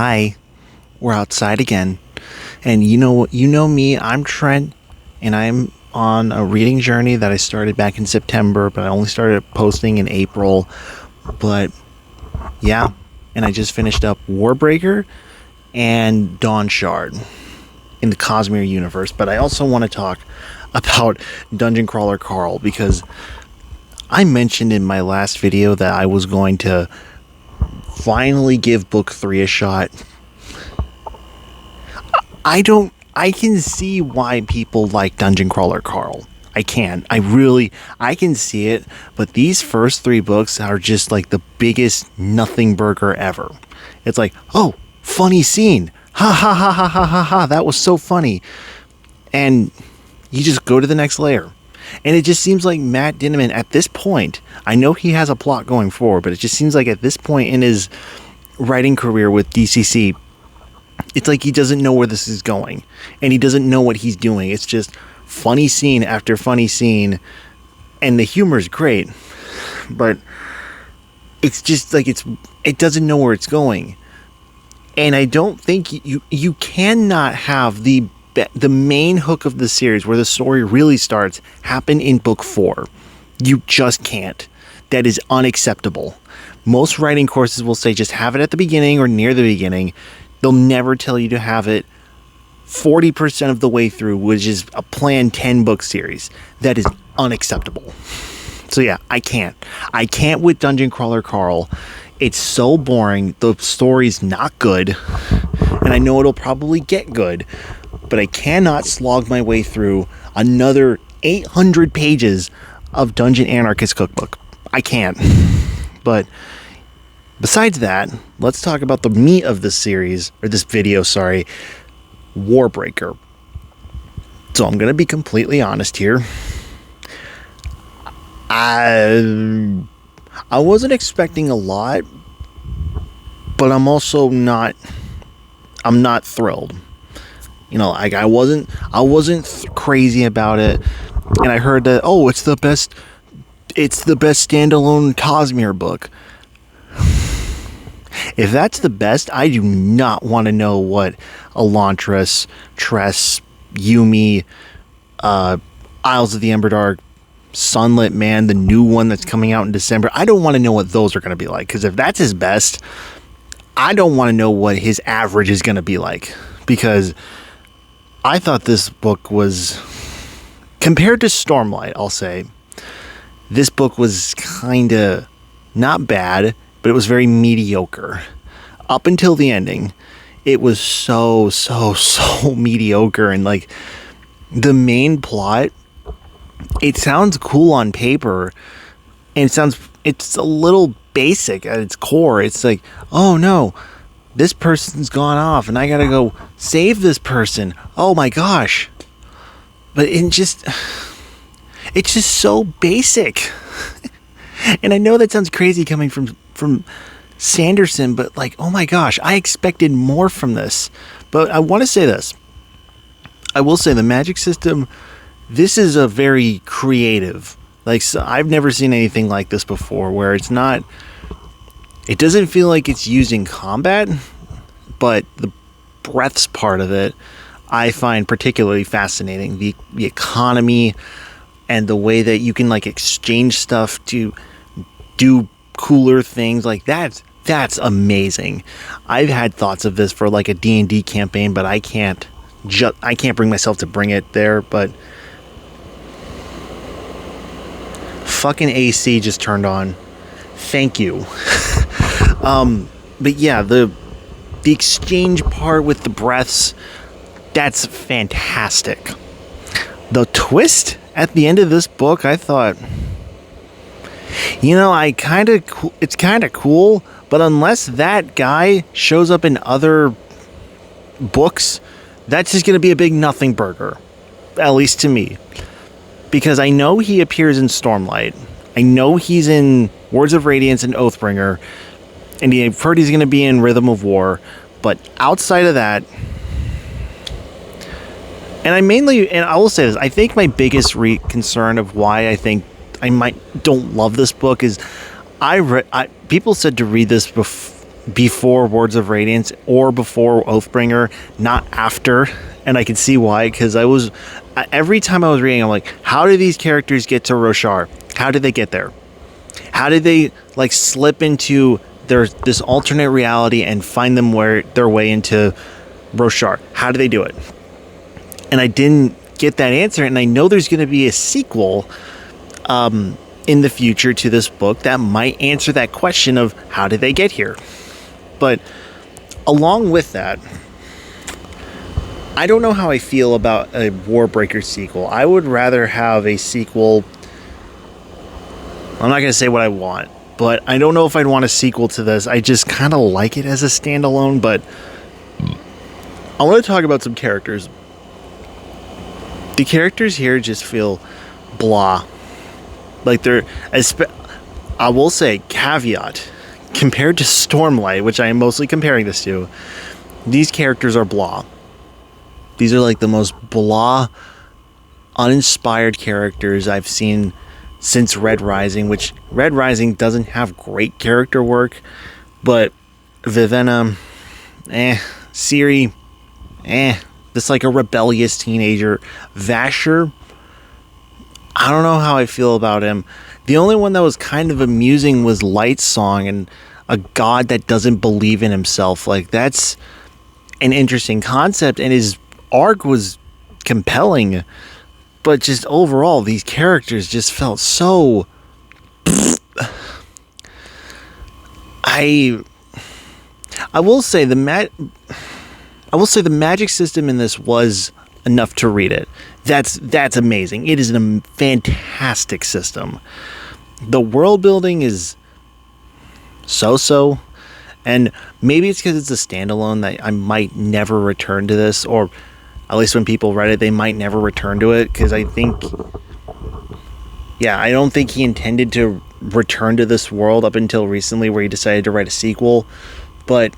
Hi, we're outside again. And you know me, I'm Trent, and I'm on a reading journey that I started back in September, but I only started posting in April. But yeah, and I just finished up Warbreaker and Dawn Shard in the Cosmere universe. But I also want to talk about Dungeon Crawler Carl because I mentioned in my last video that I was going to finally give book 3 a shot. I can see why people like Dungeon Crawler Carl. I can. I can see it, but these first 3 books are just like the biggest nothing burger ever. It's like, oh, funny scene. Ha ha ha ha ha ha ha. That was so funny. And you just go to the next layer. And it just seems like Matt Dinniman at this point, I know he has a plot going forward, but it just seems like at this point in his writing career with DCC, it's like he doesn't know where this is going. And he doesn't know what he's doing. It's just funny scene after funny scene. And the humor is great. But it's just like it doesn't know where it's going. And I don't think you cannot have the main hook of the series where the story really starts happen in book 4. You just can't. That is unacceptable. Most writing courses will say just have it at the beginning or near the beginning. They'll never tell you to have it 40% of the way through, which is a planned 10 book series. That is unacceptable. So yeah, I can't with Dungeon Crawler Carl. It's so boring. The story's not good. And I know it'll probably get good, but I cannot slog my way through another 800 pages of Dungeon Anarchist Cookbook. I can't. But besides that, let's talk about the meat of this series, or this video, sorry, Warbreaker. So I'm going to be completely honest here. I wasn't expecting a lot, but I'm also not thrilled. You know, like I wasn't crazy about it, and I heard that it's the best standalone Cosmere book. If that's the best, I do not want to know what Elantris, Tress, Yumi, Isles of the Emberdark, Sunlit Man, the new one that's coming out in December. I don't want to know what those are going to be like, because if that's his best, I don't want to know what his average is going to be like, because I thought this book was, compared to Stormlight, I'll say, this book was kind of not bad, but it was very mediocre. Up until the ending, it was so mediocre. And like the main plot, it sounds cool on paper, and it's a little basic at its core. It's like, oh no, this person's gone off and I gotta go save this person. Oh my gosh. But it's just so basic. And I know that sounds crazy coming from Sanderson, but like, oh my gosh, I expected more from this. But I want to say this. I will say the magic system, this is a very creative. Like, so I've never seen anything like this before, where it doesn't feel like it's used in combat, but the breaths part of it I find particularly fascinating. The economy and the way that you can like exchange stuff to do cooler things, like that's amazing. I've had thoughts of this for like a D&D campaign, but I can't bring myself to bring it there. But fucking AC just turned on. Thank you. But yeah, the exchange part with the breaths, that's fantastic. The twist at the end of this book, I thought, it's kind of cool, but unless that guy shows up in other books, that's just going to be a big nothing burger, at least to me. Because I know he appears in Stormlight. I know he's in Words of Radiance and Oathbringer, and I've heard he's going to be in Rhythm of War, but outside of that, and I will say this, I think my biggest concern of why I think I don't love this book is people said to read this before Words of Radiance or before Oathbringer, not after. And I can see why, because every time I was reading, I'm like, how do these characters get to Roshar? How did they get there? How did they like slip into this alternate reality and find their way into Roshar? How do they do it? And I didn't get that answer, and I know there's going to be a sequel in the future to this book that might answer that question of how did they get here. But along with that, I don't know how I feel about a Warbreaker sequel. I would rather have a sequel. I'm not going to say what I want, but I don't know if I'd want a sequel to this. I just kind of like it as a standalone, but I want to talk about some characters. The characters here just feel blah. Like I will say, caveat, compared to Stormlight, which I am mostly comparing this to, these characters are blah. These are like the most blah, uninspired characters I've seen since Red Rising, which Red Rising doesn't have great character work, but Vivenna, Ciri, this like a rebellious teenager. Vasher, I don't know how I feel about him. The only one that was kind of amusing was Lightsong, and a god that doesn't believe in himself. Like, that's an interesting concept, and his arc was compelling, but just overall, these characters just felt so... I will say the magic system in this was enough to read it. That's amazing. It is a fantastic system. The world building is so, and maybe it's because it's a standalone that I might never return to this, or at least when people read it, they might never return to it, because I don't think he intended to return to this world up until recently, where he decided to write a sequel. But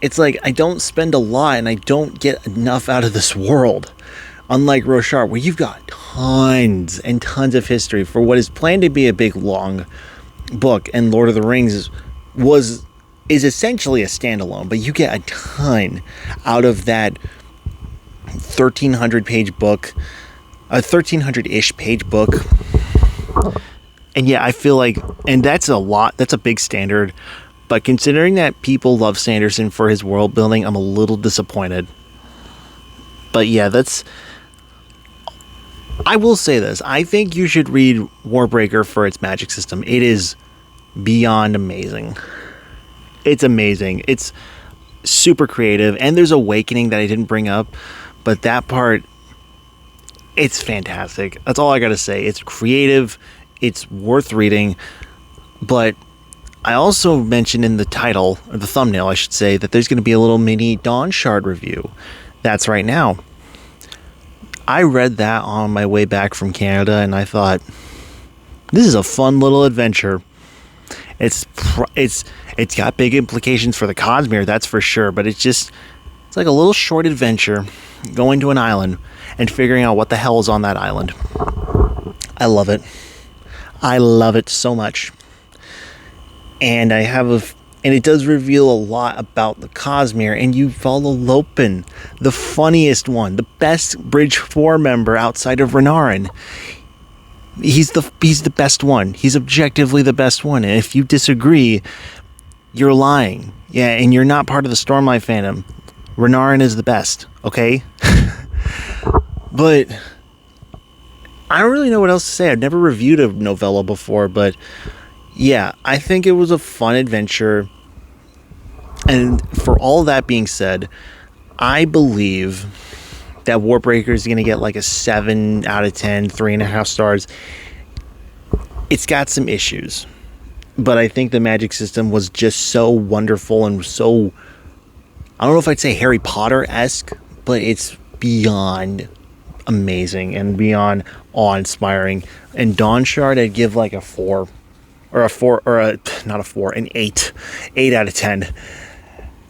it's like, I don't spend a lot and I don't get enough out of this world. Unlike Roshar, where you've got tons and tons of history for what is planned to be a big, long book, and Lord of the Rings is essentially a standalone, but you get a ton out of that 1,300 page book, a 1,300-ish page book. And yeah, I feel like, and that's a lot, that's a big standard, but considering that people love Sanderson for his world building, I'm a little disappointed. But yeah, I will say this, I think you should read Warbreaker for its magic system. It is beyond amazing. It's amazing. It's super creative, and there's Awakening that I didn't bring up, but that part, it's fantastic. That's all I gotta say. It's creative, it's worth reading, but I also mentioned in the title, or the thumbnail I should say, that there's going to be a little mini Dawn Shard review. That's right now. I read that on my way back from Canada, and I thought, this is a fun little adventure. It's got big implications for the Cosmere, that's for sure, but it's like a little short adventure going to an island and figuring out what the hell is on that island. I love it. I love it so much. And and it does reveal a lot about the Cosmere, and you follow Lopen, the funniest one, the best Bridge 4 member outside of Renarin. He's the best one. He's objectively the best one. And if you disagree, you're lying. Yeah, and you're not part of the Stormlight fandom. Renarin is the best, okay? But I don't really know what else to say. I've never reviewed a novella before, but yeah, I think it was a fun adventure. And for all that being said, I believe that Warbreaker is going to get like a 7 out of 10, 3.5 stars. It's got some issues, but I think the magic system was just so wonderful and so, I don't know if I'd say Harry Potter-esque, but it's beyond amazing and beyond awe-inspiring. And Dawn Shard, I'd give like a 4. Or a 4, or not a 4, an 8. 8 out of 10.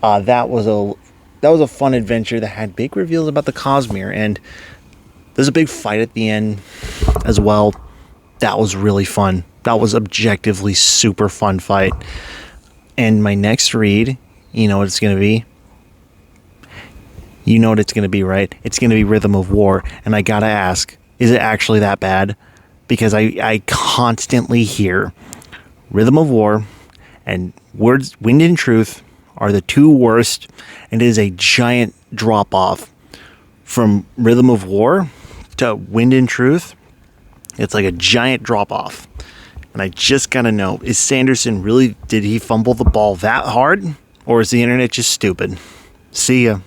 That was a fun adventure that had big reveals about the Cosmere, and there's a big fight at the end as well. That was really fun. That was objectively super fun fight. And my next read, you know what it's going to be? You know what it's going to be, right? It's going to be Rhythm of War. And I got to ask, is it actually that bad? Because I constantly hear Rhythm of War and Words, Wind and Truth are the two worst. And it is a giant drop off from Rhythm of War to Wind and Truth. It's like a giant drop off. And I just got to know, is Sanderson really, did he fumble the ball that hard? Or is the internet just stupid? See ya.